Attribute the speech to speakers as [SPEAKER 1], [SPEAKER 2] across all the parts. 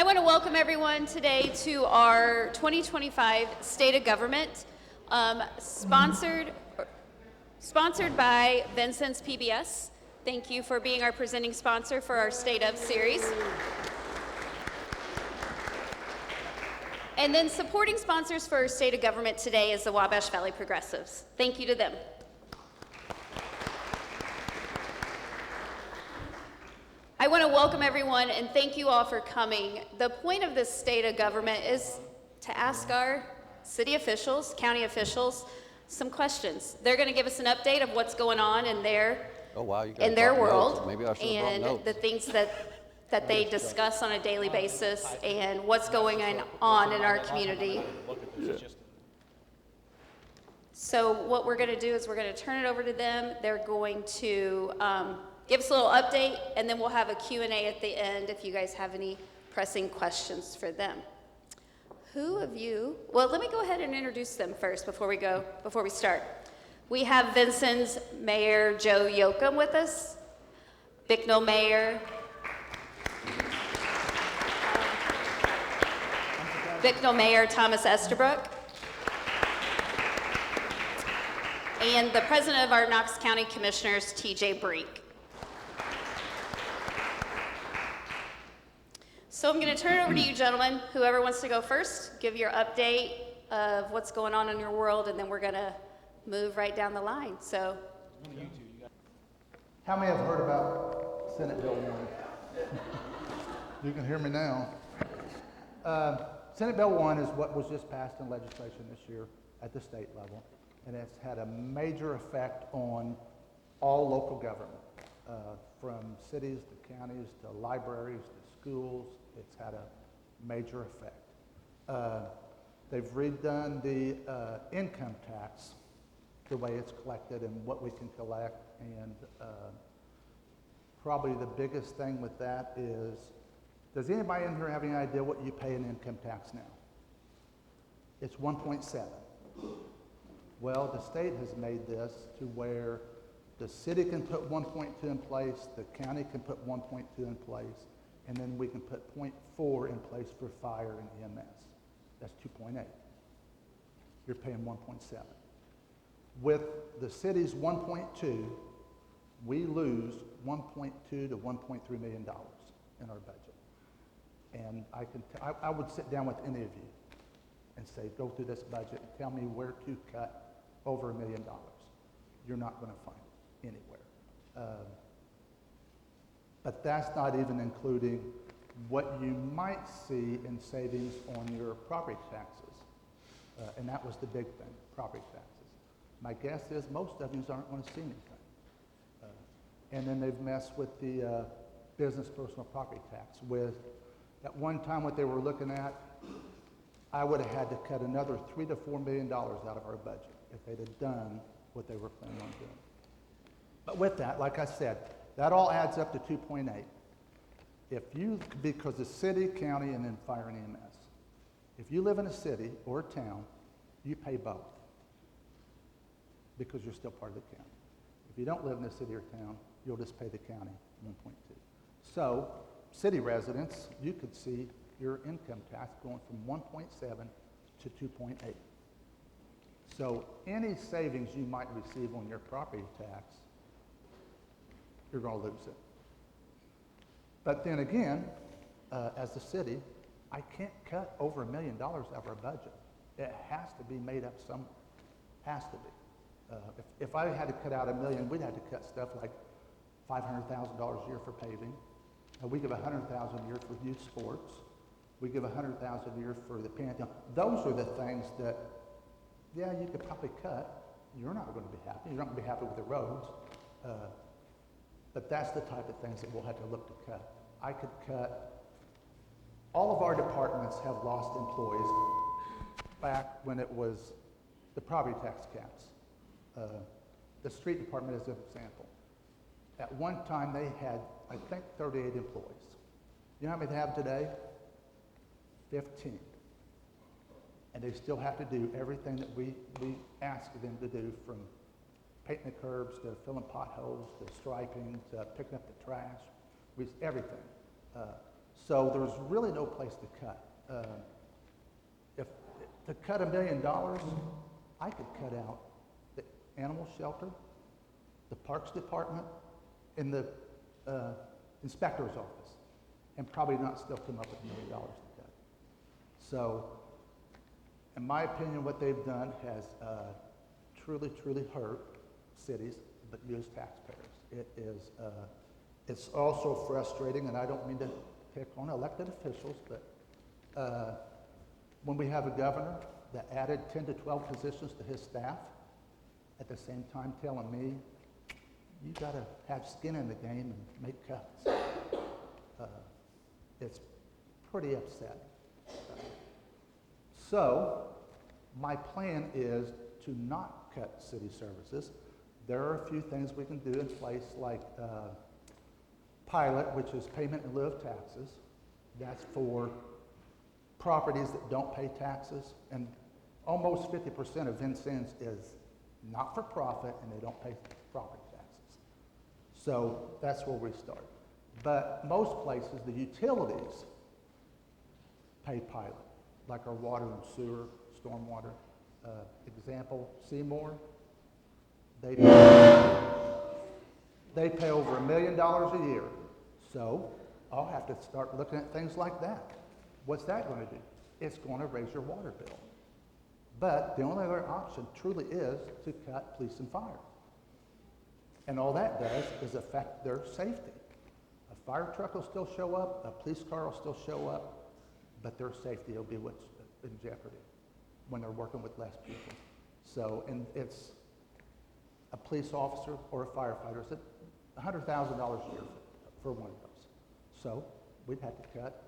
[SPEAKER 1] want to welcome everyone today to our 2025 State of Government, sponsored by Vincennes PBS. Thank you for being our presenting sponsor for our State of series. And then supporting sponsors for our State of Government today is the Wabash Valley Progressives. Thank you to them. I want to welcome everyone and thank you all for coming. The point of this State of Government is to ask our city officials, county officials, some questions. They're going to give us an update of what's going on in their world and the things that they discuss on a daily basis and what's going on in our community. So what we're going to do is we're going to turn it over to them. They're going to give us a little update, and then we'll have a Q&A at the end if you guys have any pressing questions for them. Who of you, well, let me go ahead and introduce them first before we start. We have Vincennes Mayor Joe Yochum with us, Bicknell Mayor, Thomas Estabrook, and the President of our Knox County Commissioners, TJ Brink. So I'm going to turn it over to you, gentlemen. Whoever wants to go first, give your update of what's going on in your world, and then we're going to move right down the line. So,
[SPEAKER 2] how many have heard about Senate Bill 1? You can hear me now. Senate Bill 1 is what was just passed in legislation this year at the state level, and it's had a major effect on all local government, from cities to counties to libraries to schools. It's had a major effect. They've redone the income tax, the way it's collected and what we can collect, and probably the biggest thing with that is, does anybody in here have any idea what you pay in income tax now? It's 1.7. Well, the state has made this to where the city can put 1.2 in place, the county can put 1.2 in place, and then we can put 0.4 in place for fire and EMS. That's 2.8. You're paying 1.7. With the city's 1.2, we lose 1.2 to 1.3 million dollars in our budget. And I would sit down with any of you and say, go through this budget and tell me where to cut over $1 million. You're not going to find it anywhere. But that's not even including what you might see in savings on your property taxes. And that was the big thing, property taxes. My guess is most of you aren't going to see anything. And then they've messed with the business personal property tax. With, at one time what they were looking at, I would have had to cut another $3 to $4 million out of our budget if they'd have done what they were planning on doing. But with that, like I said, that all adds up to 2.8. If you, because the city, county, and then fire and EMS. If you live in a city or a town, you pay both because you're still part of the county. If you don't live in a city or town, you'll just pay the county 1.2. So, city residents, you could see your income tax going from 1.7 to 2.8. So, any savings you might receive on your property tax, you're going to lose it. But then again, as a city, I can't cut over $1 million out of our budget. It has to be made up somewhere. Has to be. If I had to cut out $1 million, we'd have to cut stuff like $500,000 a year for paving. We give $100,000 a year for youth sports. We give $100,000 a year for the Pantheon. Those are the things that, yeah, you could probably cut. You're not going to be happy. You're not going to be happy with the roads. But that's the type of things that we'll have to look to cut. I could cut, all of our departments have lost employees back when it was the property tax caps. The street department is an example. At one time they had, I think, 38 employees. You know how many they have today? 15. And they still have to do everything that we ask them to do, from painting the curbs to filling potholes to striping to picking up the trash, everything. So there's really no place to cut. If to cut $1 million, I could cut out the animal shelter, the parks department, and the inspector's office, and probably not still come up with $1 million to cut. So, in my opinion, what they've done has truly, truly hurt cities, but used taxpayers. It is, it's also frustrating, and I don't mean to pick on elected officials, but when we have a governor that added 10 to 12 positions to his staff, at the same time telling me, you got to have skin in the game and make cuts. It's pretty upsetting. So, my plan is to not cut city services. There are a few things we can do in place, like pilot, which is payment in lieu of taxes. That's for properties that don't pay taxes, and almost 50% of Vincennes is not for profit, and they don't pay property taxes. So that's where we start. But most places, the utilities pay pilot, like our water and sewer, stormwater. Example, Seymour, they pay over $1 million a year. So I'll have to start looking at things like that. What's that going to do? It's going to raise your water bill. But the only other option truly is to cut police and fire. And all that does is affect their safety. A fire truck will still show up, a police car will still show up, but their safety will be what's in jeopardy when they're working with less people. So, and it's a police officer or a firefighter, it's $100,000 a year for one of those. So we'd have to cut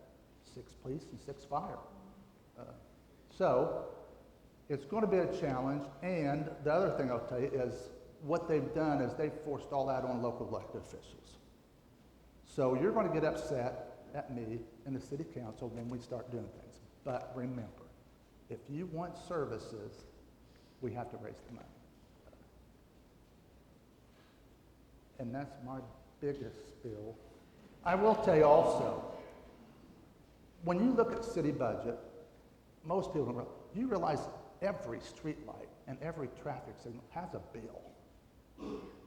[SPEAKER 2] 6 police and 6 fire. So it's going to be a challenge, and the other thing I'll tell you is what they've done is they've forced all that on local elected officials. So you're going to get upset at me and the city council when we start doing things. But remember, if you want services, we have to raise the money. And that's my biggest spill. I will tell you also, when you look at city budget, most people don't realize, you realize every street light and every traffic signal has a bill.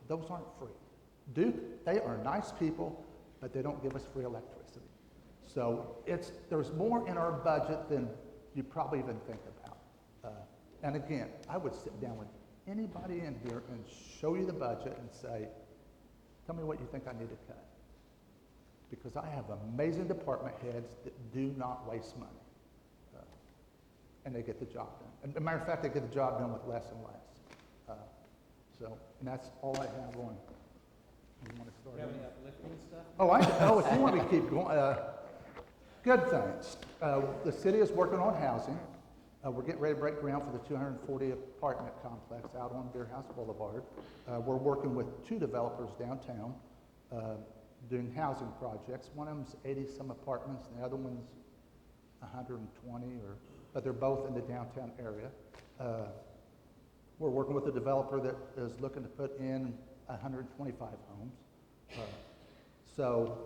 [SPEAKER 2] Those aren't free. They are nice people, but they don't give us free electricity. So there's more in our budget than you probably even think about. And again, I would sit down with anybody in here and show you the budget and say, tell me what you think I need to cut. Because I have amazing department heads that do not waste money. And they get the job done. And as a matter of fact, they get the job done with less and less. And that's all I have on. You want to start?
[SPEAKER 3] Do you have any uplifting stuff?
[SPEAKER 2] If you want me to keep going, good things. The city is working on housing. We're getting ready to break ground for the 240 apartment complex out on Beer House Boulevard. We're working with 2 developers downtown doing housing projects. One of them's 80-some apartments, and the other one's 120, but they're both in the downtown area. We're working with a developer that is looking to put in 125 homes. So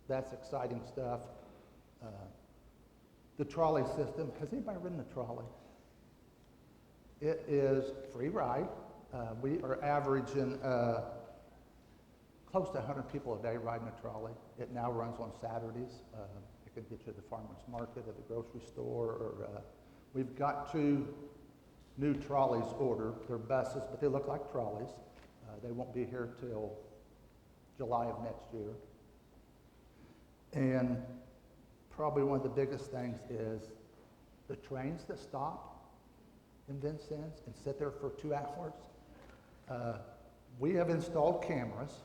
[SPEAKER 2] that's exciting stuff. The trolley system, has anybody ridden a trolley? It is free ride. We are averaging close to 100 people a day riding a trolley. It now runs on Saturdays. It can get you to the farmer's market, at the grocery store, or we've got 2 new trolleys ordered. They're buses, but they look like trolleys. They won't be here till July of next year. And probably one of the biggest things is the trains that stop in Vincennes and sit there for 2 hours. We have installed cameras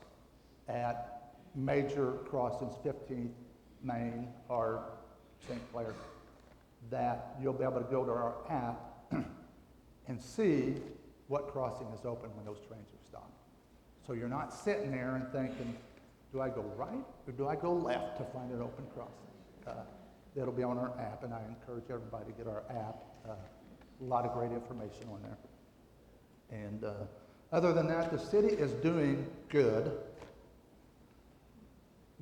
[SPEAKER 2] at major crossings, 15th, Main, or St. Clair, that you'll be able to go to our app and see what crossing is open when those trains are stopped. So you're not sitting there and thinking, do I go right or do I go left to find an open crossing? It'll be on our app, and I encourage everybody to get our app. A lot of great information on there. And other than that, the city is doing good.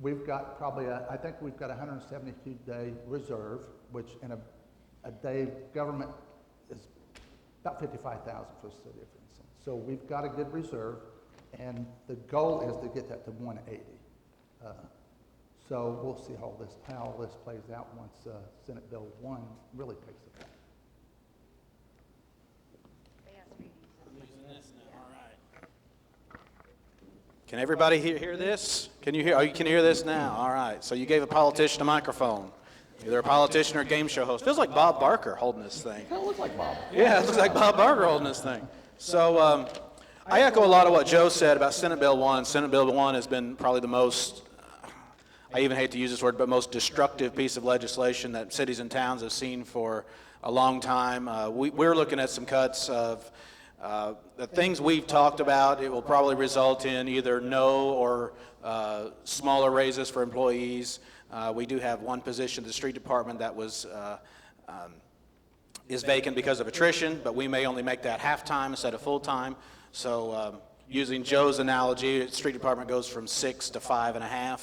[SPEAKER 2] We've got probably, I think we've got a 172-day reserve, which in a day government is about 55,000 for the city of Vincennes. So we've got a good reserve, and the goal is to get that to 180. So we'll see how all this plays out once Senate Bill 1 really takes effect.
[SPEAKER 3] Can everybody hear this? Can you hear? Oh, you can hear this now. All right. So you gave a politician a microphone. Either a politician or a game show host. Feels like Bob Barker holding this thing.
[SPEAKER 2] Kind of looks like Bob.
[SPEAKER 3] Yeah, it looks like Bob Barker holding this thing. So I echo a lot of what Joe said about Senate Bill 1. Senate Bill 1 has been probably the most, I even hate to use this word, but most destructive piece of legislation that cities and towns have seen for a long time. We're looking at some cuts of the things we've talked about. It will probably result in either no or smaller raises for employees. We do have one position in the street department that is vacant because of attrition, but we may only make that half-time instead of full-time. So using Joe's analogy, the street department goes from 6 to 5.5.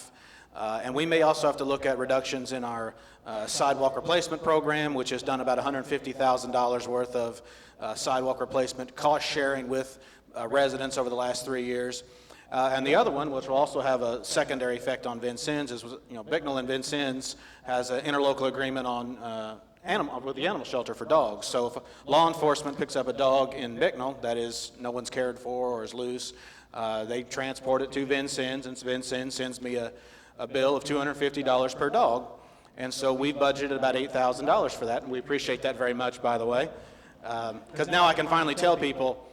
[SPEAKER 3] And we may also have to look at reductions in our sidewalk replacement program, which has done about $150,000 worth of sidewalk replacement cost sharing with residents over the last 3 years. And the other one, which will also have a secondary effect on Vincennes, is Bicknell and Vincennes has an interlocal agreement on with the animal shelter for dogs. So if law enforcement picks up a dog in Bicknell that is no one's cared for or is loose, they transport it to Vincennes, and Vincennes sends me a bill of $250 per dog. And so we budgeted about $8,000 for that, and we appreciate that very much, by the way, because now I can finally tell people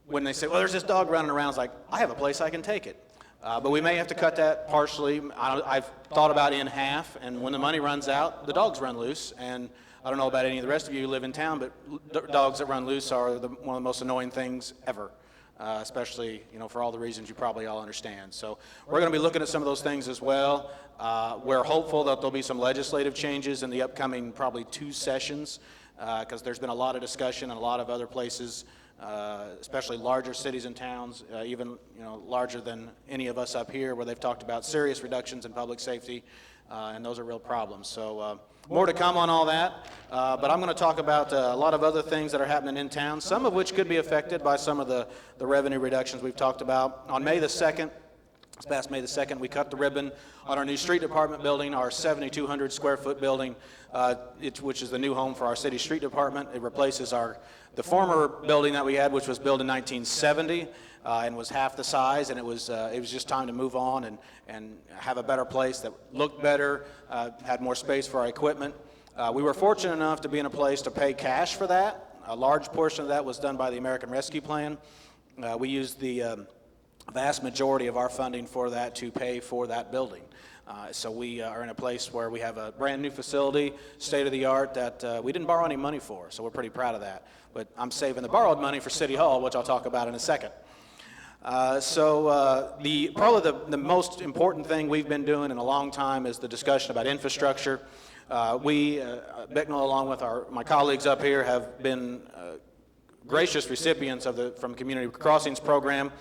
[SPEAKER 3] when they say, well, there's this dog running around, it's like, I have a place I can take it. But we may have to cut that partially. I've thought about in half, and when the money runs out, the dogs run loose. And I don't know about any of the rest of you who live in town, but dogs that run loose are one of the most annoying things ever, especially for all the reasons you probably all understand. So we're going to be looking at some of those things as well. We're hopeful that there'll be some legislative changes in the upcoming probably 2 sessions, because there's been a lot of discussion in a lot of other places, especially larger cities and towns, even larger than any of us up here, where they've talked about serious reductions in public safety, and those are real problems. So more to come on all that, but I'm going to talk about a lot of other things that are happening in town, some of which could be affected by some of the revenue reductions we've talked about. On May the 2nd, this past May the 2nd, we cut the ribbon on our new street department building, our 7,200 square foot building, which is the new home for our city street department. It replaces the former building that we had, which was built in 1970 and was half the size, and it was just time to move on and have a better place that looked better, had more space for our equipment. We were fortunate enough to be in a place to pay cash for that. A large portion of that was done by the American Rescue Plan. We used the vast majority of our funding for that to pay for that building. So we are in a place where we have a brand new facility, state-of-the-art, that we didn't borrow any money for, so we're pretty proud of that. But I'm saving the borrowed money for City Hall, which I'll talk about in a second. Probably the most important thing we've been doing in a long time is the discussion about infrastructure. Bicknell, along with my colleagues up here, have been gracious recipients from Community Crossings program.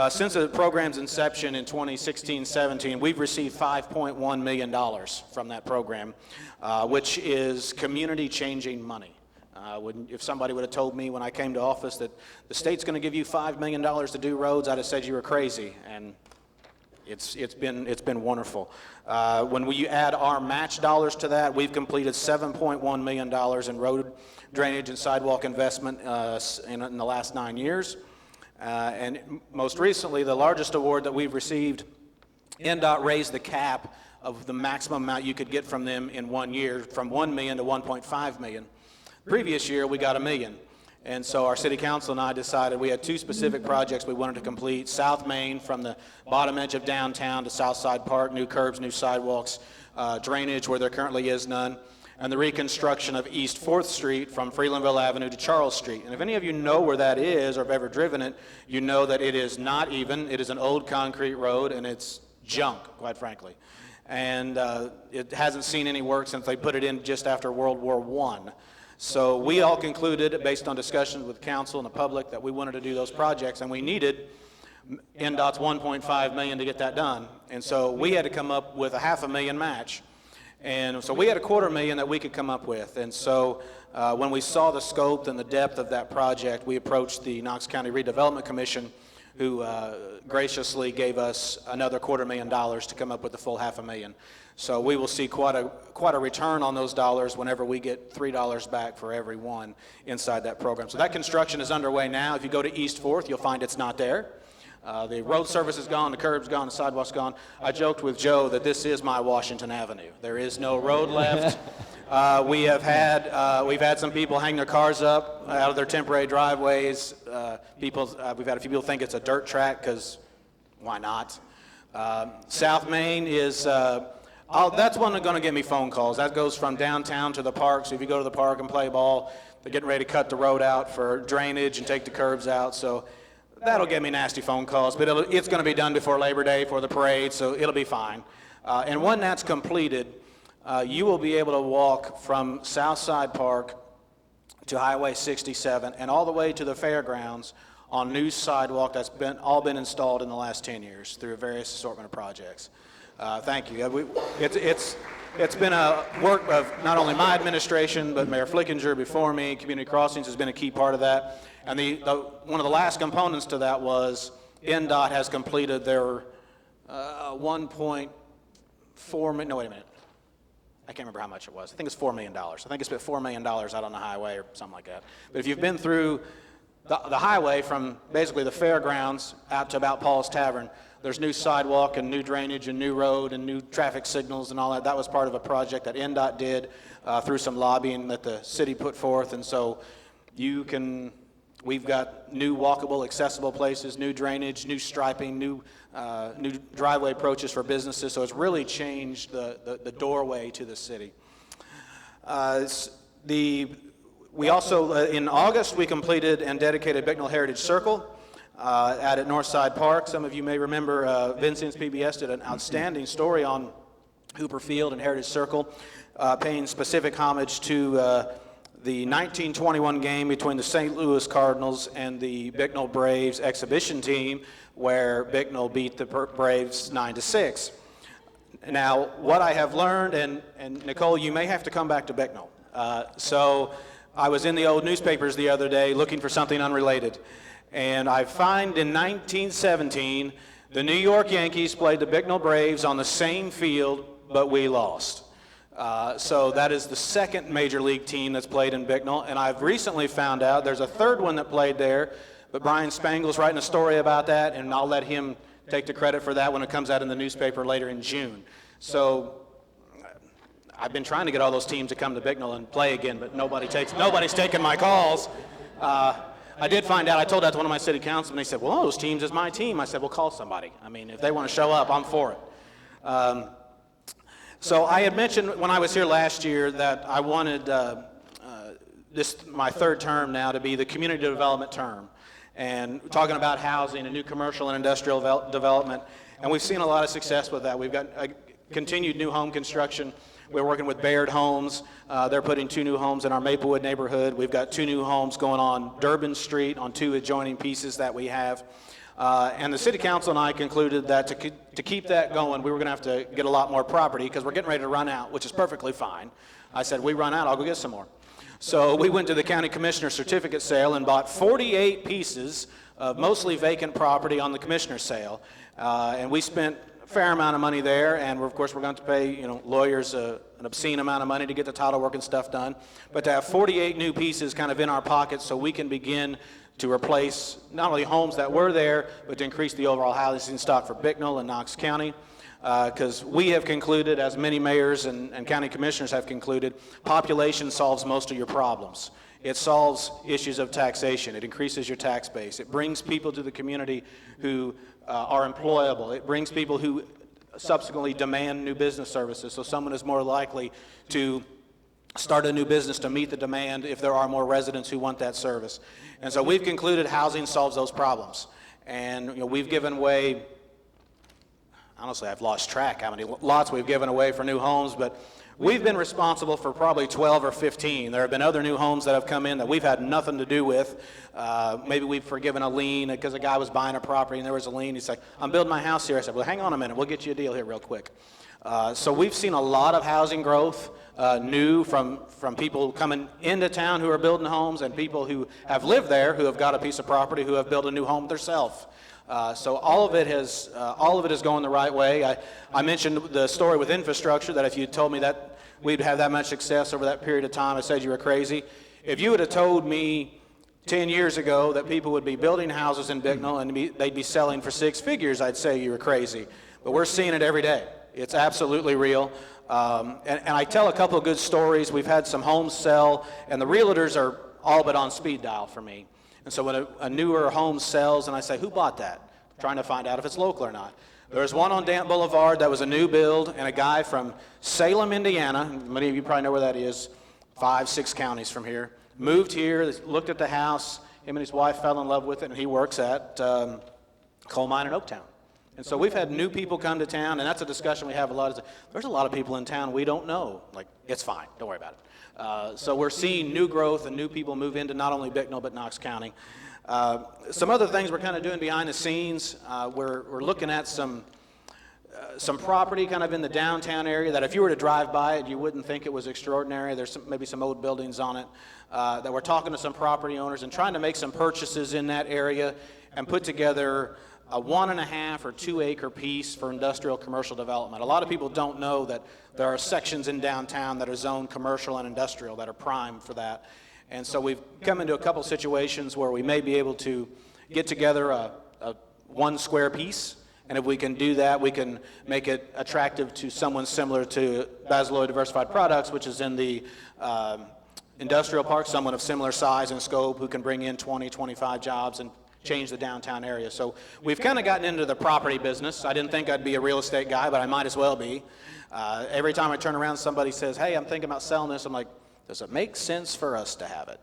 [SPEAKER 3] Since the program's inception in 2016-17, we've received $5.1 million from that program, which is community-changing money. If somebody would have told me when I came to office that the state's going to give you $5 million to do roads, I'd have said you were crazy, and it's been wonderful. When we add our match dollars to that, we've completed $7.1 million in road drainage and sidewalk investment in the last 9 years. And most recently, the largest award that we've received, NDOT raised the cap of the maximum amount you could get from them in 1 year, from $1 million to $1.5 million. Previous year, we got $1 million. And so our city council and I decided we had 2 specific projects we wanted to complete. South Main, from the bottom edge of downtown to Southside Park, new curbs, new sidewalks, drainage where there currently is none, and the reconstruction of East 4th Street from Freelandville Avenue to Charles Street. And if any of you know where that is or have ever driven it, you know that it is not even. It is an old concrete road, and it's junk, quite frankly. And it hasn't seen any work since they put it in just after World War I. So we all concluded, based on discussions with council and the public, that we wanted to do those projects, and we needed NDOT's 1.5 million to get that done. And so we had to come up with a $500,000 match. And so we had $250,000 that we could come up with. And so when we saw the scope and the depth of that project, we approached the Knox County Redevelopment Commission, who graciously gave us another $250,000 to come up with the full $500,000. So we will see quite a return on those dollars whenever we get $3 back for every one inside that program. So that construction is underway now. If you go to East 4th, you'll find it's not there. The road surface is gone, the curb's gone, the sidewalk's gone. I joked with Joe that this is my Washington Avenue. There is no road left. We've had some people hang their cars up out of their temporary driveways. We've had a few people think it's a dirt track, because why not? South Main is, that's one that's going to get me phone calls. That goes from downtown to the park. So if you go to the park and play ball, they're getting ready to cut the road out for drainage and take the curbs out. So that'll get me nasty phone calls, but it's going to be done before Labor Day for the parade, so it'll be fine. And when that's completed, you will be able to walk from Southside Park to Highway 67 and all the way to the fairgrounds on new sidewalk that's all been installed in the last 10 years through a various assortment of projects. Thank you. It's been a work of not only my administration, but Mayor Flickinger before me. Community Crossings has been a key part of that. And one of the last components to that was NDOT has completed their 1.4 million, no, wait a minute. I can't remember how much it was. I think it's $4 million. I think it's spent $4 million out on the highway or something like that. But if you've been through the highway from basically the fairgrounds out to about Paul's Tavern, there's new sidewalk and new drainage and new road and new traffic signals and all that. That was part of a project that NDOT did through some lobbying that the city put forth. And so we've got new walkable, accessible places, new drainage, new striping, new driveway approaches for businesses. So it's really changed the doorway to the city. We also, in August, we completed and dedicated Bicknell Heritage Circle out at Northside Park. Some of you may remember Vincennes PBS did an outstanding story on Hooper Field and Heritage Circle, paying specific homage to the 1921 game between the St. Louis Cardinals and the Bicknell Braves exhibition team, where Bicknell beat the Braves 9-6. Now, what I have learned, and Nicole, you may have to come back to Bicknell. So I was in the old newspapers the other day looking for something unrelated, and I find in 1917, the New York Yankees played the Bicknell Braves on the same field, but we lost. So that is the second major league team that's played in Bicknell, and I've recently found out there's a third one that played there, but Brian Spangle's writing a story about that, and I'll let him take the credit for that when it comes out in the newspaper later in June. So I've been trying to get all those teams to come to Bicknell and play again, but nobody's taking my calls. I did find out, I told that to one of my city councilmen, they said, well, those teams is my team. I said, well, call somebody. I mean, if they want to show up, I'm for it. So I had mentioned when I was here last year that I wanted my third term now to be the community development term, and talking about housing and new commercial and industrial development, and we've seen a lot of success with that. We've got continued new home construction. We're working with Baird Homes. They're putting 2 new homes in our Maplewood neighborhood. We've got 2 new homes going on Durbin Street on 2 adjoining pieces that we have. And the city council and I concluded that to keep that going, we were going to have to get a lot more property because we're getting ready to run out, which is perfectly fine. I said, we run out, I'll go get some more. So we went to the county commissioner's certificate sale and bought 48 pieces of mostly vacant property on the commissioner's sale. And we spent a fair amount of money there, and of course we're going to pay lawyers an obscene amount of money to get the title work and stuff done. But to have 48 new pieces kind of in our pockets so we can begin to replace not only homes that were there, but to increase the overall housing stock for Bicknell and Knox County. Because we have concluded, as many mayors and county commissioners have concluded, population solves most of your problems. It solves issues of taxation. It increases your tax base. It brings people to the community who are employable. It brings people who subsequently demand new business services. So someone is more likely to start a new business to meet the demand if there are more residents who want that service. And so we've concluded housing solves those problems. And we've given away, honestly, I've lost track how many lots we've given away for new homes, but We've been responsible for probably 12 or 15. There have been other new homes that have come in that we've had nothing to do with. Maybe we've forgiven a lien because a guy was buying a property and there was a lien. He's like, I'm building my house here. I said, well, hang on a minute. We'll get you a deal here real quick. So we've seen a lot of housing growth, new from people coming into town who are building homes and people who have lived there who have got a piece of property who have built a new home themselves. So all of it is going the right way. I mentioned the story with infrastructure, that if you told me that we'd have that much success over that period of time, I said you were crazy. If you would have told me 10 years ago that people would be building houses in Bicknell and they'd be selling for 6 figures, I'd say you were crazy. But we're seeing it every day. It's absolutely real. And I tell a couple of good stories. We've had some homes sell, and the realtors are all but on speed dial for me. And so when a newer home sells, and I say, who bought that? I'm trying to find out if it's local or not. There's one on Dant Boulevard that was a new build, and a guy from Salem, Indiana, many of you probably know where that is, 5, 6 counties from here, moved here, looked at the house, him and his wife fell in love with it, and he works at Coal Mine in Oaktown. And so we've had new people come to town, and that's a discussion we have a lot. There's a lot of people in town we don't know. Like, it's fine, don't worry about it. So we're seeing new growth and new people move into not only Bicknell but Knox County. Some other things we're kind of doing behind the scenes, we're looking at some property kind of in the downtown area that if you were to drive by it, you wouldn't think it was extraordinary. There's maybe some old buildings on it that we're talking to some property owners and trying to make some purchases in that area and put together a 1.5 or 2 acre piece for industrial commercial development. A lot of people don't know that there are sections in downtown that are zoned commercial and industrial that are prime for that. And so we've come into a couple situations where we may be able to get together a 1 square piece, and if we can do that, we can make it attractive to someone similar to Basiloy Diversified Products, which is in the industrial park, someone of similar size and scope who can bring in 20, 25 jobs and change the downtown area. So we've kind of gotten into the property business. I didn't think I'd be a real estate guy, but I might as well be. Every time I turn around, somebody says, hey, I'm thinking about selling this. I'm like, does it make sense for us to have it?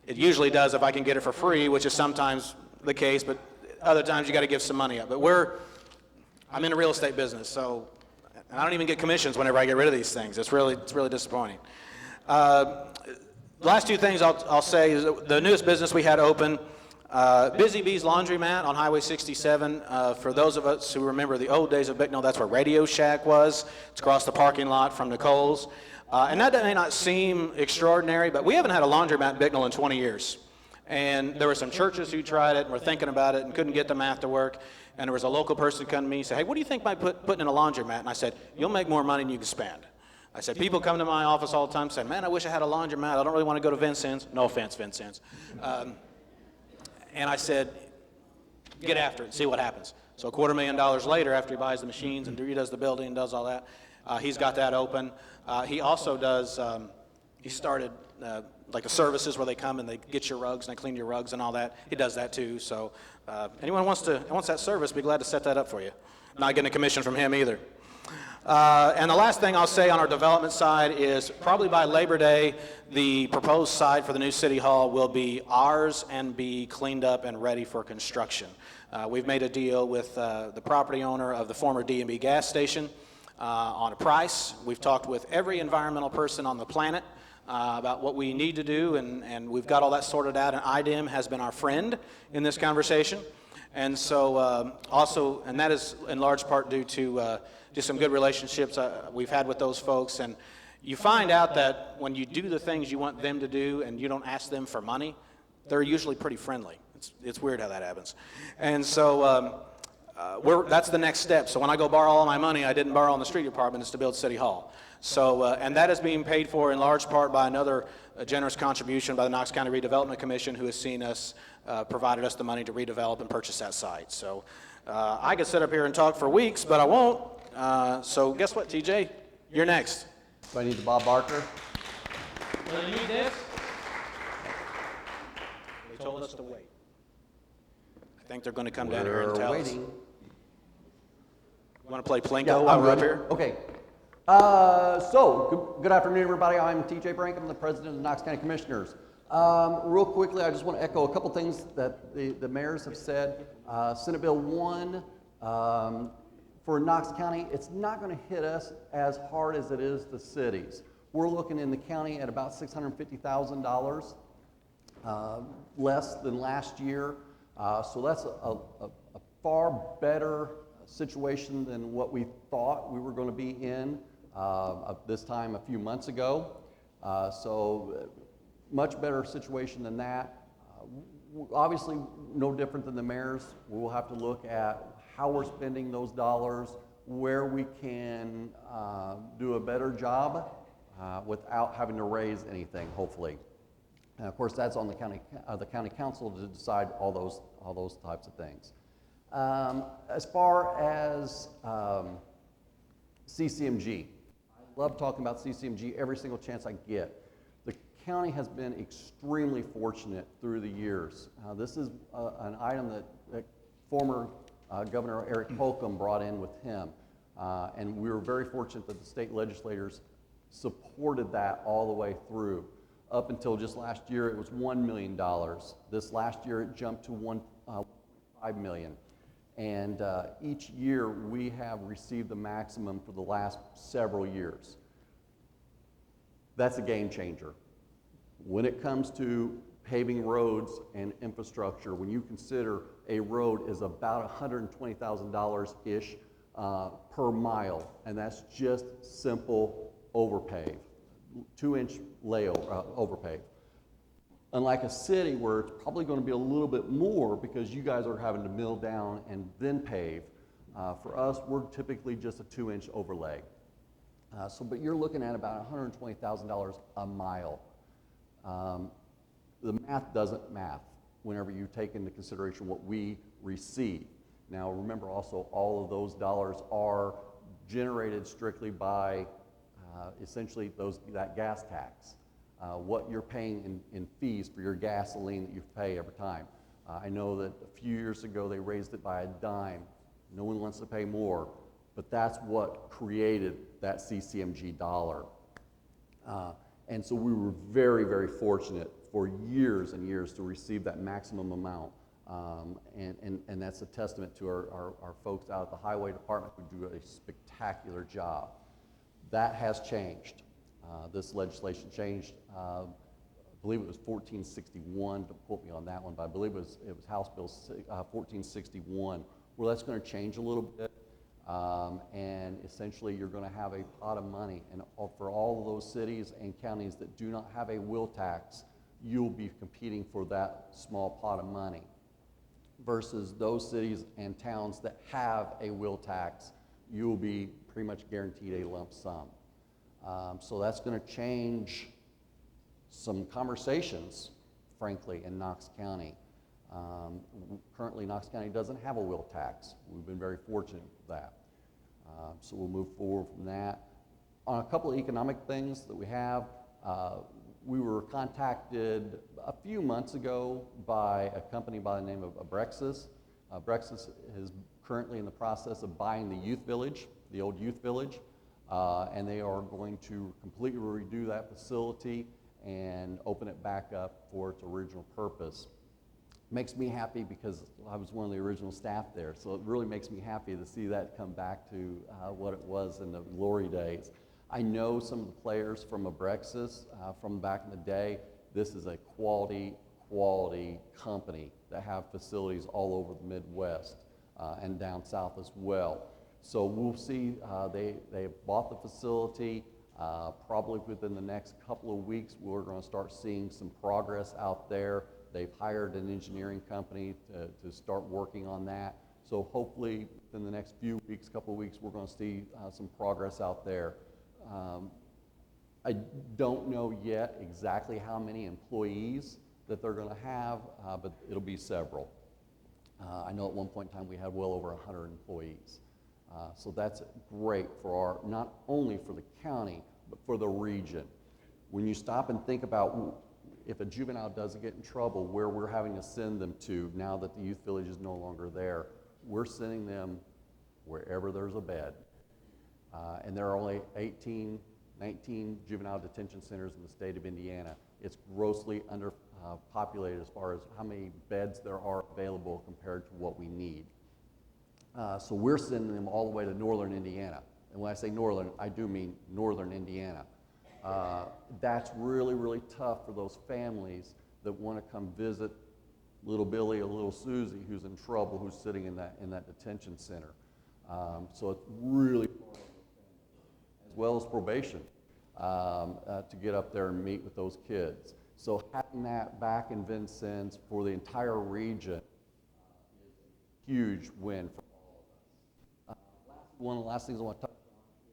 [SPEAKER 3] It usually does if I can get it for free, which is sometimes the case, but other times you got to give some money up. But I'm in the real estate business, so I don't even get commissions whenever I get rid of these things. It's really disappointing. Last 2 things I'll say is the newest business we had open, Busy Bee's Laundromat on Highway 67. For those of us who remember the old days of Bicknell, that's where Radio Shack was. It's across the parking lot from Nicole's. And that may not seem extraordinary, but we haven't had a laundromat in Bicknell in 20 years. And there were some churches who tried it and were thinking about it and couldn't get the math to work. And there was a local person who come to me and said, hey, what do you think about putting in a laundromat? And I said, you'll make more money than you can spend. I said, people come to my office all the time saying, man, I wish I had a laundromat. I don't really want to go to Vincennes. No offense, Vincennes. And I said, get after it, see what happens. So $250,000 later, after he buys the machines and redoes the building and does all that, he's got that open. He also does, he started like the services where they come and they get your rugs and they clean your rugs and all that. He does that too. So anyone wants that service, be glad to set that up for you. Not getting a commission from him either. And the last thing I'll say on our development side is probably by Labor Day, the proposed site for the new City Hall will be ours and be cleaned up and ready for construction. We've made a deal with the property owner of the former D&B gas station on a price. We've talked with every environmental person on the planet about what we need to do, and we've got all that sorted out, and IDEM has been our friend in this conversation. And so also, and that is in large part due to just some good relationships we've had with those folks. And you find out that when you do the things you want them to do and you don't ask them for money, they're usually pretty friendly. It's weird how that happens. And so that's the next step. So when I go borrow all my money, I didn't borrow on the street department, it's to build City Hall. So, and that is being paid for in large part by another generous contribution by the Knox County Redevelopment Commission, who has seen us, provided us the money to redevelop and purchase that site. So I could sit up here and talk for weeks, but I won't. So guess what, TJ? You're next.
[SPEAKER 4] Do I need the Bob Barker?
[SPEAKER 3] Will you need this? They told us to wait. I think they're going to come down here and tell us. You want to play Plinko while we're up here?
[SPEAKER 4] Okay. Good afternoon, everybody. I'm TJ Brink. I'm the president of the Knox County Commissioners. Real quickly, I just want to echo a couple things that the mayors have said. Senate Bill 1, For Knox County, it's not going to hit us as hard as it is the cities. We're looking in the county at about $650,000 less than last year. So that's a far better situation than what we thought we were going to be in this time a few months ago. So much better situation than that. Obviously, no different than the mayors. We'll have to look at how we're spending those dollars, where we can do a better job without having to raise anything, hopefully. And of course, that's on the county council to decide all those types of things. As far as CCMG, I love talking about CCMG every single chance I get. The county has been extremely fortunate through the years. This is an item that former Governor Eric Holcomb brought in with him, and we were very fortunate that the state legislators supported that all the way through. Up until just last year, it was $1 million. This last year, it jumped to $1.5 million. And each year, we have received the maximum for the last several years. That's a game changer. When it comes to paving roads and infrastructure, when you consider a road is about $120,000-ish per mile, and that's just simple overpave, 2-inch overpay. Unlike a city where it's probably going to be a little bit more because you guys are having to mill down and then pave, for us, we're typically just a 2-inch overlay. But you're looking at about $120,000 a mile. The math doesn't math whenever you take into consideration what we receive. Now remember also, all of those dollars are generated strictly by essentially that gas tax, what you're paying in fees for your gasoline that you pay every time. I know that a few years ago they raised it by a dime. No one wants to pay more, but that's what created that CCMG dollar. And so we were very, very fortunate for years and years to receive that maximum amount. And that's a testament to our folks out at the Highway Department who do a spectacular job. That has changed. This legislation changed. I believe it was 1461. Don't quote me on that one, but I believe it was House Bill 1461. Well, that's going to change a little bit, and essentially you're going to have a pot of money, and for all of those cities and counties that do not have a wheel tax, you'll be competing for that small pot of money. Versus those cities and towns that have a wheel tax, you'll be pretty much guaranteed a lump sum. So that's going to change some conversations, frankly, in Knox County. Currently, Knox County doesn't have a wheel tax. We've been very fortunate with that. So we'll move forward from that. On a couple of economic things that we have, we were contacted a few months ago by a company by the name of Abrexis. Abrexis is currently in the process of buying the youth village, the old youth village, and they are going to completely redo that facility and open it back up for its original purpose. Makes me happy because I was one of the original staff there, so it really makes me happy to see that come back to what it was in the glory days. I know some of the players from Abrexis from back in the day. This is a quality company that have facilities all over the Midwest and down south as well. So we'll see, they bought the facility. Probably within the next couple of weeks, we're going to start seeing some progress out there. They've hired an engineering company to start working on that. So hopefully within the next few weeks, couple of weeks, we're going to see some progress out there. I don't know yet exactly how many employees that they're going to have, but it'll be several. I know at one point in time we had well over 100 employees. So that's great for not only for the county, but for the region. When you stop and think about if a juvenile doesn't get in trouble, where we're having to send them to now that the youth village is no longer there, we're sending them wherever there's a bed. And there are only 19 juvenile detention centers in the state of Indiana. It's grossly underpopulated as far as how many beds there are available compared to what we need. So we're sending them all the way to northern Indiana. And when I say northern, I do mean northern Indiana. That's really, really tough for those families that want to come visit little Billy or little Susie who's in trouble, who's sitting in that detention center. So it's really hard, as well as probation, to get up there and meet with those kids. So having that back in Vincennes for the entire region is a huge win for all of us. One of the last things I want to touch on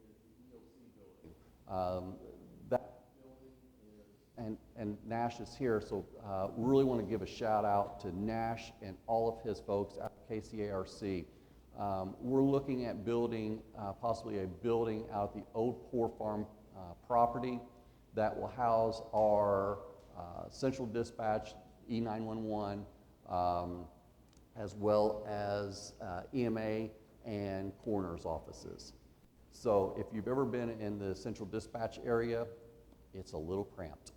[SPEAKER 4] is the EOC building. That building is, and Nash is here, so really want to give a shout out to Nash and all of his folks at KCARC. We're looking at building, possibly a building out at the old Poor Farm property that will house our central dispatch, E911, as well as EMA and coroner's offices. So if you've ever been in the central dispatch area, it's a little cramped,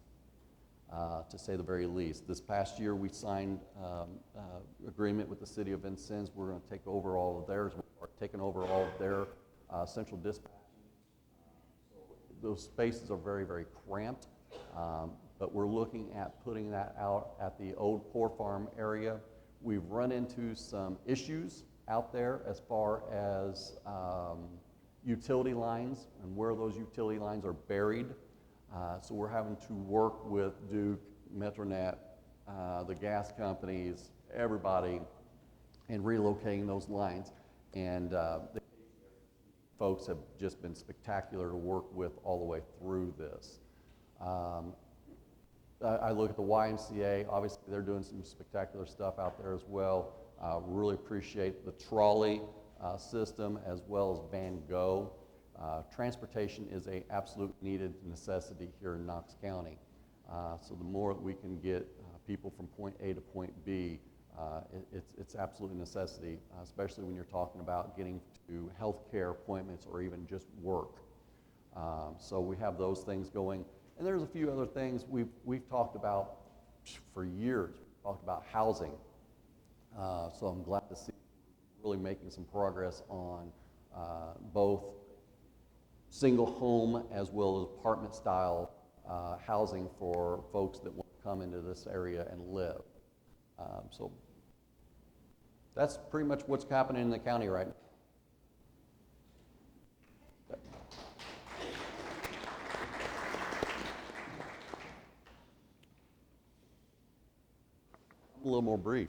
[SPEAKER 4] to say the very least. This past year, we signed agreement with the city of Vincennes. We're going to take over all of theirs. We're taking over all of their central dispatch. Those spaces are very, very cramped, but we're looking at putting that out at the old Poor Farm area. We've run into some issues out there as far as utility lines and where those utility lines are buried. So we're having to work with Duke, Metronet, the gas companies, everybody, and relocating those lines. And the folks have just been spectacular to work with all the way through this. I look at the YMCA, obviously they're doing some spectacular stuff out there as well. Really appreciate the trolley system as well as Van Gogh. Transportation is an absolute needed necessity here in Knox County. So the more that we can get people from point A to point B, it's absolutely a necessity, especially when you're talking about getting to healthcare appointments or even just work. So we have those things going. And there's a few other things we've talked about for years. We've talked about housing. So I'm glad to see really making some progress on both single home as well as apartment style housing for folks that want to come into this area and live. So that's pretty much what's happening in the county right now. A little more brief.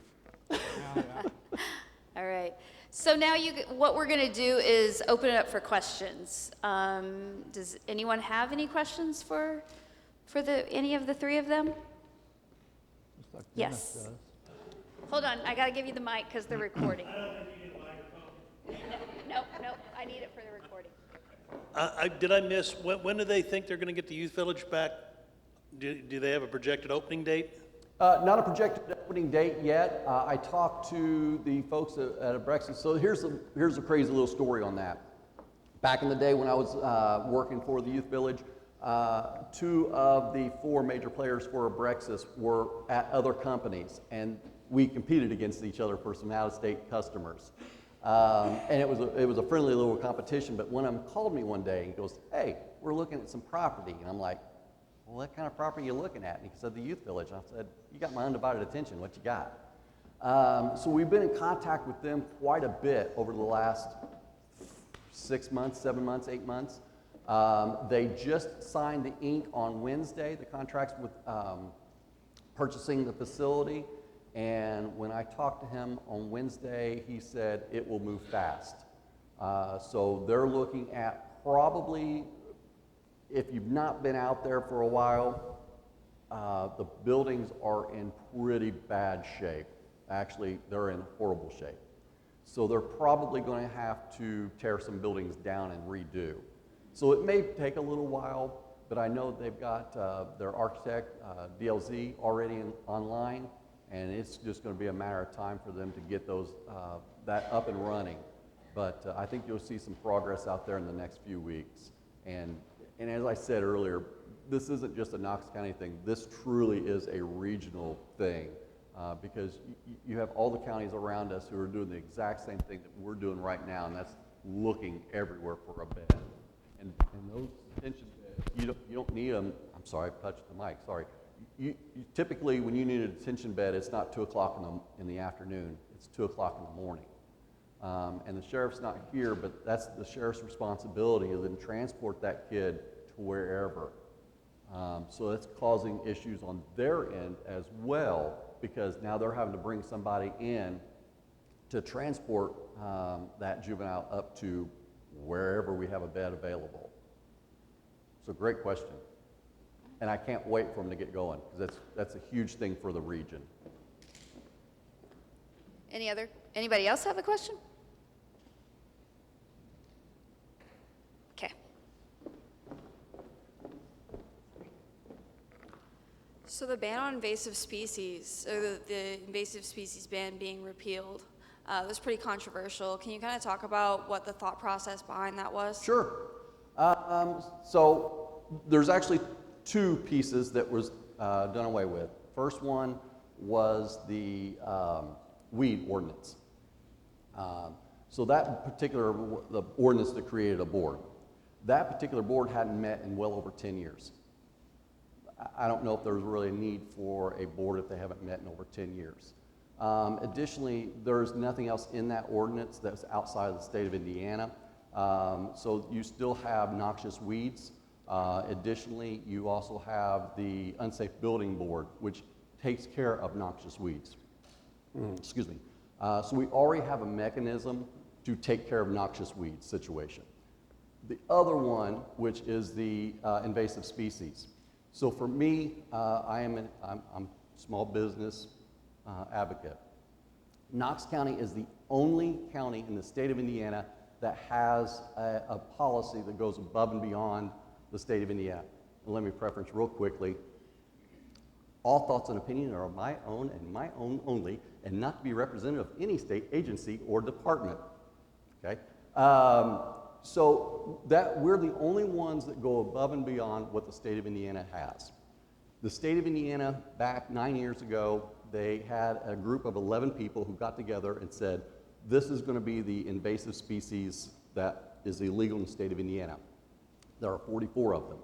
[SPEAKER 1] All right. So now what we're going to do is open it up for questions. Does anyone have any questions for any of the three of them?
[SPEAKER 2] Just like Dennis
[SPEAKER 1] Yes.
[SPEAKER 2] does.
[SPEAKER 1] Hold on, I got to give you the mic because they're recording.
[SPEAKER 5] I don't think you need a microphone.
[SPEAKER 1] Nope, I need it for the recording.
[SPEAKER 5] Did I miss, when do they think they're going to get the youth village back? Do they have a projected opening date?
[SPEAKER 4] Not a projected opening date yet. I talked to the folks at Abrexis. So here's a crazy little story on that. Back in the day when I was working for the youth village, 2 of the 4 major players for Abrexis were at other companies, and we competed against each other for some out-of-state customers. And it was a friendly little competition. But one of them called me one day and goes, "Hey, we're looking at some property," and I'm like, "Well, what kind of property are you looking at?" And he said, "The youth village." I said, "You got my undivided attention. What you got?" So we've been in contact with them quite a bit over the last 6 months, 7 months, 8 months. They just signed the ink on Wednesday, the contracts with purchasing the facility. And when I talked to him on Wednesday, he said it will move fast. So they're looking at probably, if you've not been out there for a while, the buildings are in pretty bad shape. Actually, they're in horrible shape. So they're probably going to have to tear some buildings down and redo. So it may take a little while, but I know they've got their architect, DLZ, already online, and it's just going to be a matter of time for them to get that up and running. But I think you'll see some progress out there in the next few weeks. And as I said earlier, this isn't just a Knox County thing. This truly is a regional thing. because you have all the counties around us who are doing the exact same thing that we're doing right now, and that's looking everywhere for a bed. And those detention beds, you don't need them. I'm sorry, I touched the mic. Sorry. You typically, when you need a detention bed, it's not 2 o'clock in the afternoon. It's 2 o'clock in the morning. And the sheriff's not here, but that's the sheriff's responsibility to then transport that kid to wherever. So that's causing issues on their end as well, because now they're having to bring somebody in to transport that juvenile up to wherever we have a bed available. So great question. And I can't wait for them to get going, because that's a huge thing for the region.
[SPEAKER 1] Anybody else have a question? Okay.
[SPEAKER 6] So the ban on invasive species, or the invasive species ban being repealed, was pretty controversial. Can you kind of talk about what the thought process behind that was?
[SPEAKER 4] Sure. So there's actually 2 pieces that was done away with. First one was the weed ordinance. So that particular, the ordinance that created a board, that particular board hadn't met in well over 10 years. I don't know if there's really a need for a board if they haven't met in over 10 years. Additionally, there's nothing else in that ordinance that's outside of the state of Indiana. So you still have noxious weeds. Additionally, you also have the Unsafe Building Board, which takes care of noxious weeds. Excuse me. So we already have a mechanism to take care of noxious weeds situation. The other one, which is the invasive species. So for me, I'm a small business advocate. Knox County is the only county in the state of Indiana that has a policy that goes above and beyond the state of Indiana. And let me preference real quickly. All thoughts and opinions are my own and my own only, and not to be representative of any state agency or department. Okay? So that we're the only ones that go above and beyond what the state of Indiana has. The state of Indiana, back 9 years ago, they had a group of 11 people who got together and said, this is going to be the invasive species that is illegal in the state of Indiana. There are 44 of them.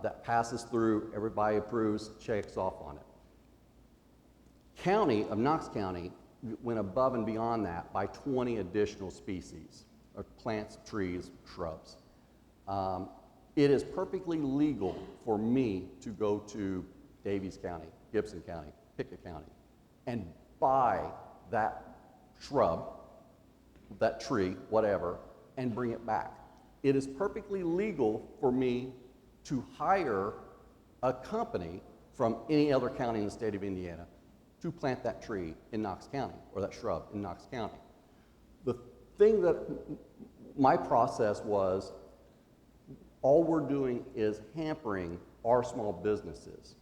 [SPEAKER 4] That passes through, everybody approves, checks off on it. County of Knox County went above and beyond that by 20 additional species of plants, trees, shrubs. It is perfectly legal for me to go to Davies County, Gibson County, Pickett County, and buy that shrub, that tree, whatever, and bring it back. It is perfectly legal for me to hire a company from any other county in the state of Indiana to plant that tree in Knox County, or that shrub in Knox County. The thing that my process was, all we're doing is hampering our small businesses.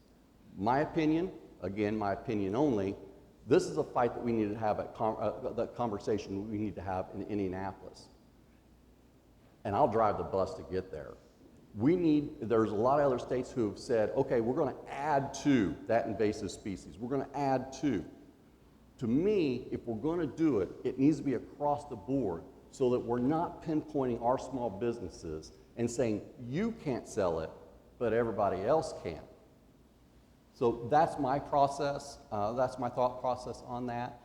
[SPEAKER 4] My opinion, again, my opinion only, this is a fight that we need to have that conversation we need to have in Indianapolis. And I'll drive the bus to get there. There's a lot of other states who have said, okay, we're going to add to that invasive species. We're going to add to. To me, if we're going to do it, it needs to be across the board so that we're not pinpointing our small businesses and saying, you can't sell it, but everybody else can. So that's my process. That's my thought process on that.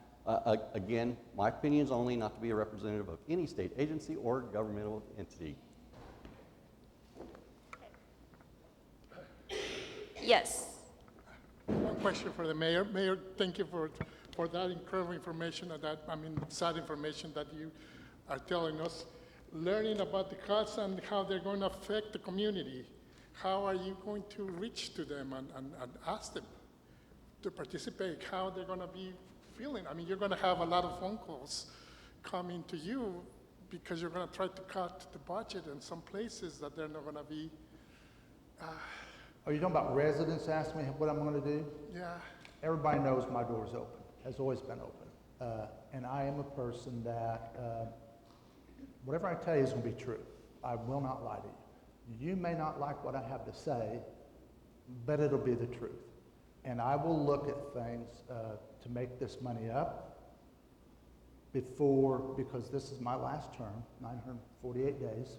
[SPEAKER 4] Again, my opinion is only, not to be a representative of any state agency or governmental entity.
[SPEAKER 1] Yes.
[SPEAKER 7] One question for the mayor. Mayor, thank you for that incredible information, sad information that you are telling us. Learning about the cuts and how they're going to affect the community. How are you going to reach to them and ask them to participate? How they're going to be feeling? You're going to have a lot of phone calls coming to you because you're going to try to cut the budget in some places that they're not going to be.
[SPEAKER 2] Are you talking about residents asking me what I'm going to do?
[SPEAKER 7] Yeah.
[SPEAKER 2] Everybody knows my door is open, has always been open. And I am a person that whatever I tell you is going to be true. I will not lie to you. You may not like what I have to say, but it'll be the truth. And I will look at things to make this money up because this is my last term, 948 days.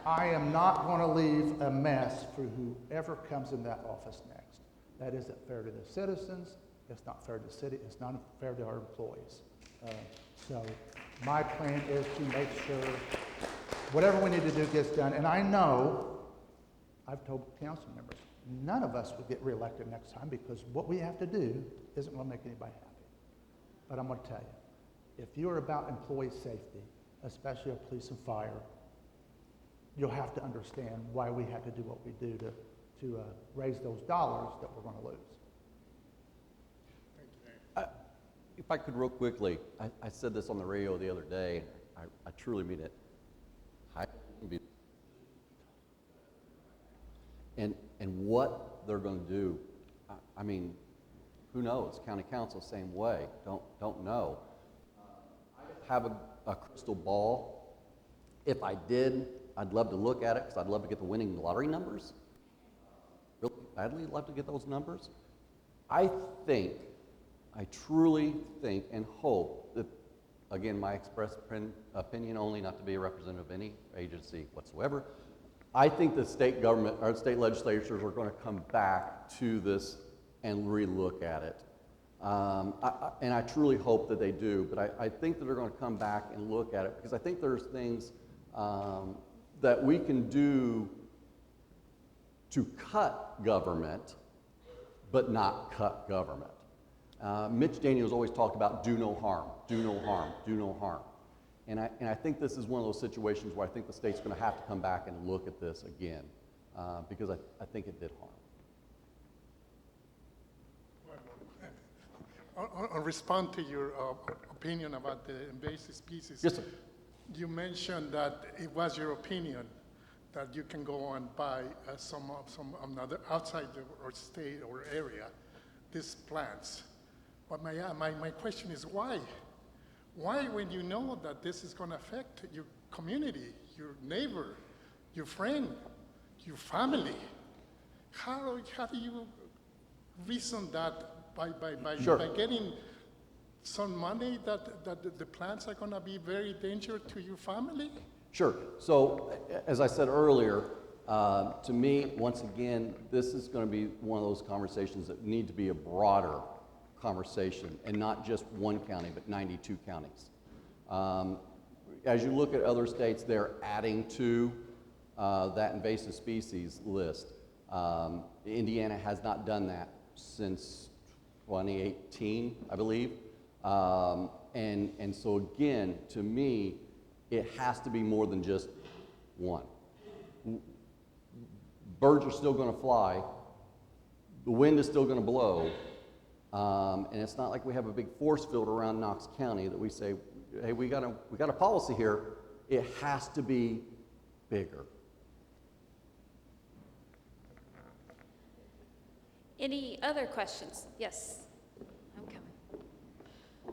[SPEAKER 2] I am not going to leave a mess for whoever comes in that office next. That isn't fair to the citizens. It's not fair to the city. It's not fair to our employees. So my plan is to make sure whatever we need to do gets done. And I know, I've told council members, none of us will get reelected next time because what we have to do isn't going to make anybody happy. But I'm going to tell you, if you're about employee safety, especially of police and fire, you'll have to understand why we had to do what we do to raise those dollars that we're going to lose.
[SPEAKER 4] If I could real quickly, I said this on the radio the other day. I truly mean it. And what they're going to do, I mean, who knows? County council, same way. Don't know. I have a crystal ball. If I did, I'd love to look at it because I'd love to get the winning lottery numbers. Really badly love to get those numbers. I truly think and hope that, again, my express opinion only, not to be a representative of any agency whatsoever, I think the state government, or state legislatures are going to come back to this and relook at it. And I truly hope that they do, but I think that they're going to come back and look at it because I think there's things that we can do to cut government, but not cut government. Mitch Daniels always talked about do no harm, do no harm, do no harm. And I think this is one of those situations where I think the state's going to have to come back and look at this again because I think it did harm.
[SPEAKER 7] I'll respond to your opinion about the invasive species.
[SPEAKER 4] Yes, sir.
[SPEAKER 7] You mentioned that it was your opinion that you can go and buy some another outside or state or area these plants. But my question is why? Why, when you know that this is going to affect your community, your neighbor, your friend, your family, how do you reason that by
[SPEAKER 4] Sure.
[SPEAKER 7] by getting some money that the plants are going to be very dangerous to your family?
[SPEAKER 4] Sure. So, as I said earlier, to me, once again, this is going to be one of those conversations that need to be a broader conversation, and not just one county, but 92 counties. As you look at other states, they're adding to that invasive species list. Indiana has not done that since 2018, I believe. And so again, to me, it has to be more than just one. Birds are still going to fly. The wind is still going to blow. And it's not like we have a big force field around Knox County that we say, hey, we got a policy here. It has to be bigger.
[SPEAKER 1] Any other questions? Yes. I'm coming. I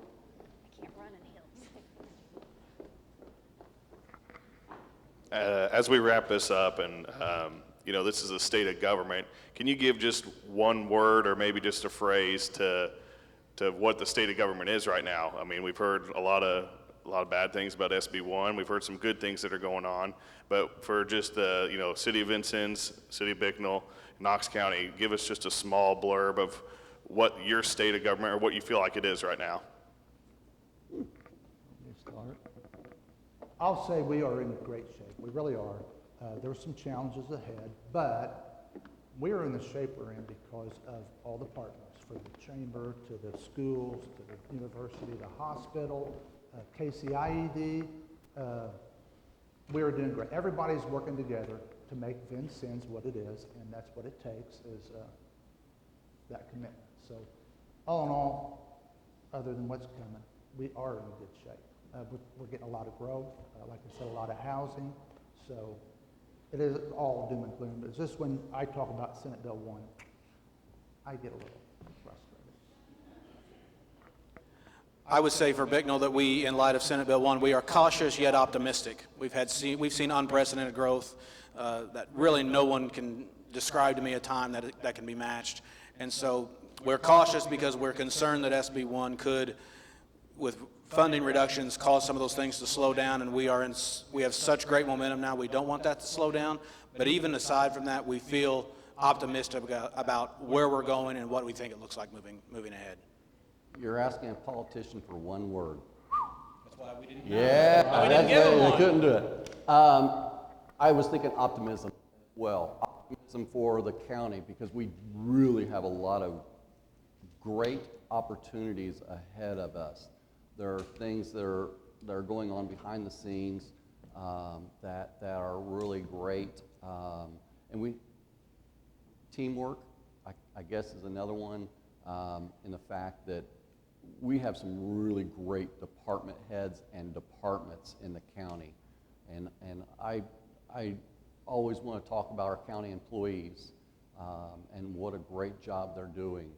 [SPEAKER 1] can't run in hills.
[SPEAKER 8] As we wrap this up, and this is a state of government, can you give just one word or maybe just a phrase to what the state of government is right now? I mean, we've heard a lot of bad things about SB1. We've heard some good things that are going on, but for just the city of Vincennes, city of Bicknell, Knox County, give us just a small blurb of what your state of government or what you feel like it is right now.
[SPEAKER 2] I'll say we are in great shape. We really are. There's some challenges ahead, but we are in the shape we're in because of all the partners, from the chamber to the schools to the university, the hospital, KCIED. We are doing great. Everybody's working together to make Vincennes what it is, and that's what it takes is that commitment. So all in all, other than what's coming, we are in good shape. We're getting a lot of growth, like I said, a lot of housing. So it is all doom and gloom. It's just when I talk about Senate Bill 1, I get a little frustrated.
[SPEAKER 3] I would say for Bicknell that we, in light of Senate Bill 1, we are cautious yet optimistic. We've seen unprecedented growth that really no one can describe to me a time that can be matched. And so we're cautious because we're concerned that SB 1 could, with funding reductions, cause some of those things to slow down, and we have such great momentum now, we don't want that to slow down. But even aside from that, we feel optimistic about where we're going and what we think it looks like moving ahead.
[SPEAKER 4] You're asking a politician for one word.
[SPEAKER 3] That's why we didn't.
[SPEAKER 4] Yeah, they couldn't do it. I was thinking optimism. Well, optimism for the county, because we really have a lot of great opportunities ahead of us. There are things that are going on behind the scenes that are really great, and teamwork, I guess, is another one, in the fact that we have some really great department heads and departments in the county, and I always want to talk about our county employees and what a great job they're doing,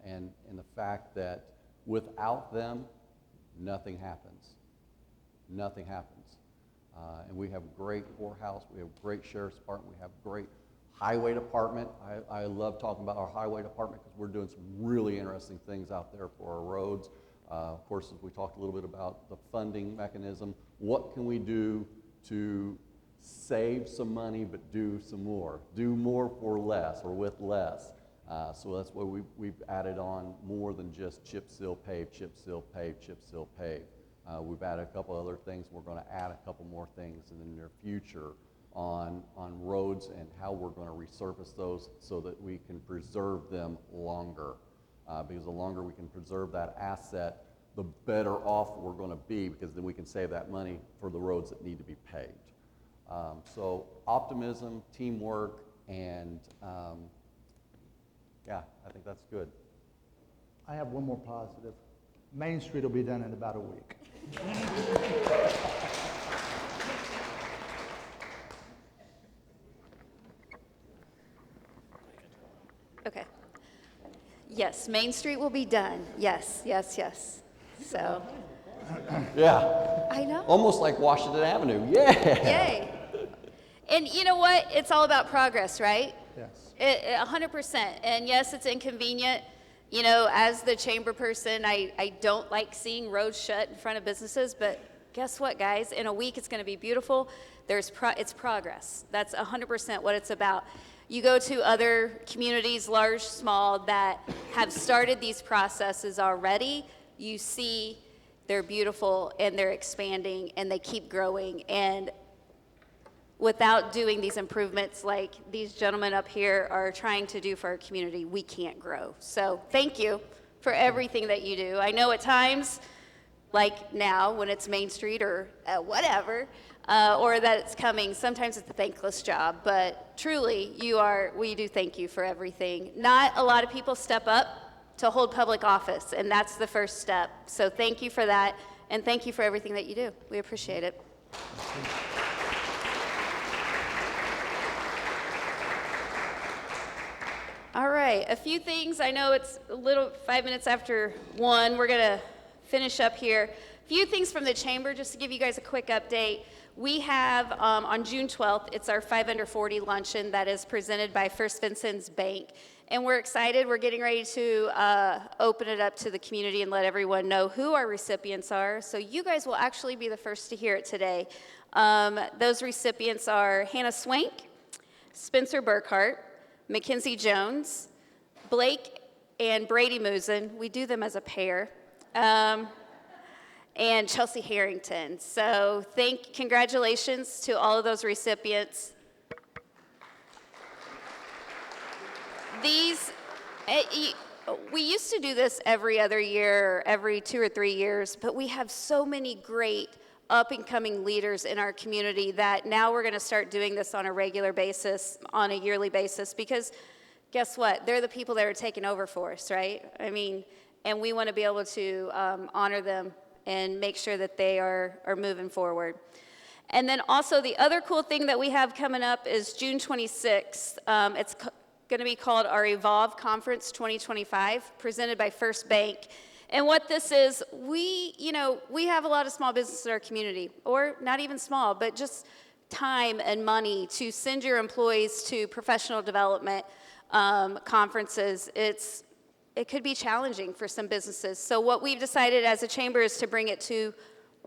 [SPEAKER 4] and the fact that without them, nothing happens. Nothing happens. And we have great courthouse, we have great sheriff's department, we have great highway department. I love talking about our highway department because we're doing some really interesting things out there for our roads. Of course, as we talked a little bit about the funding mechanism, what can we do to save some money but do some more? Do more for less or with less. So that's why we've added on more than just chip seal pave, chip seal pave, chip seal pave. We've added a couple other things. We're going to add a couple more things in the near future on roads and how we're going to resurface those so that we can preserve them longer. Because the longer we can preserve that asset, the better off we're going to be, because then we can save that money for the roads that need to be paved. So optimism, teamwork, and yeah, I think that's good.
[SPEAKER 2] I have one more positive. Main Street will be done in about a week.
[SPEAKER 1] Okay. Yes, Main Street will be done. Yes, yes, yes. So,
[SPEAKER 4] Yeah.
[SPEAKER 1] I know.
[SPEAKER 4] Almost like Washington Avenue. Yeah.
[SPEAKER 1] Yay. And you know what? It's all about progress, right?
[SPEAKER 2] Yes.
[SPEAKER 1] 100%. And yes, it's inconvenient. You know, as the chamber person, I don't like seeing roads shut in front of businesses, but guess what, guys? In a week, it's going to be beautiful. It's progress. That's 100% what it's about. You go to other communities, large, small, that have started these processes already, you see they're beautiful and they're expanding and they keep growing. And without doing these improvements like these gentlemen up here are trying to do for our community, we can't grow. So thank you for everything that you do. I know at times, like now when it's Main Street or whatever, or that it's coming, sometimes it's a thankless job, but truly we do thank you for everything. Not a lot of people step up to hold public office, and that's the first step. So thank you for that, and thank you for everything that you do. We appreciate it. All right, a few things. I know it's 5 minutes after 1. We're going to finish up here. A few things from the chamber, just to give you guys a quick update. We have on June 12th, it's our 5 Under 40 luncheon that is presented by First Vincennes Bank. And we're excited. We're getting ready to open it up to the community and let everyone know who our recipients are. So you guys will actually be the first to hear it today. Those recipients are Hannah Swank, Spencer Burkhart, Mackenzie Jones, Blake and Brady Musen. We do them as a pair. And Chelsea Harrington. So congratulations to all of those recipients. We used to do this every other year, or every 2 or 3 years, but we have so many great up-and-coming leaders in our community that now we're going to start doing this on a regular basis, on a yearly basis, because guess what? They're the people that are taking over for us, right? I mean, and we want to be able to honor them and make sure that they are moving forward. And then also the other cool thing that we have coming up is June 26th. It's going to be called our Evolve Conference 2025, presented by First Bank. And what this is, we have a lot of small businesses in our community, or not even small, but just time and money to send your employees to professional development conferences, it could be challenging for some businesses. So what we've decided as a chamber is to bring it to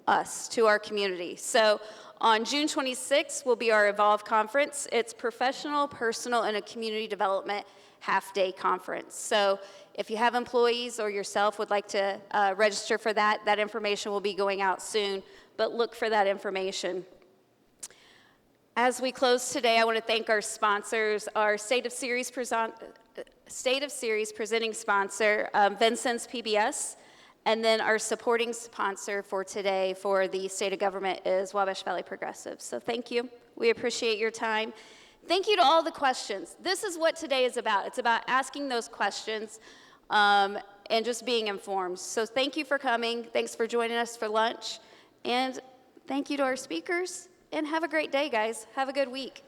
[SPEAKER 1] us, to our community. So on June 26th will be our Evolve Conference. It's professional, personal, and a community development half-day conference. So if you have employees or yourself would like to register for that, that information will be going out soon, but look for that information. As we close today, I want to thank our sponsors, our State of Series presenting sponsor, Vincennes PBS, and then our supporting sponsor for today for the state of government is Wabash Valley Progressive. So thank you. We appreciate your time. Thank you to all the questions. This is what today is about. It's about asking those questions and just being informed. So thank you for coming. Thanks for joining us for lunch. And thank you to our speakers. And have a great day, guys. Have a good week.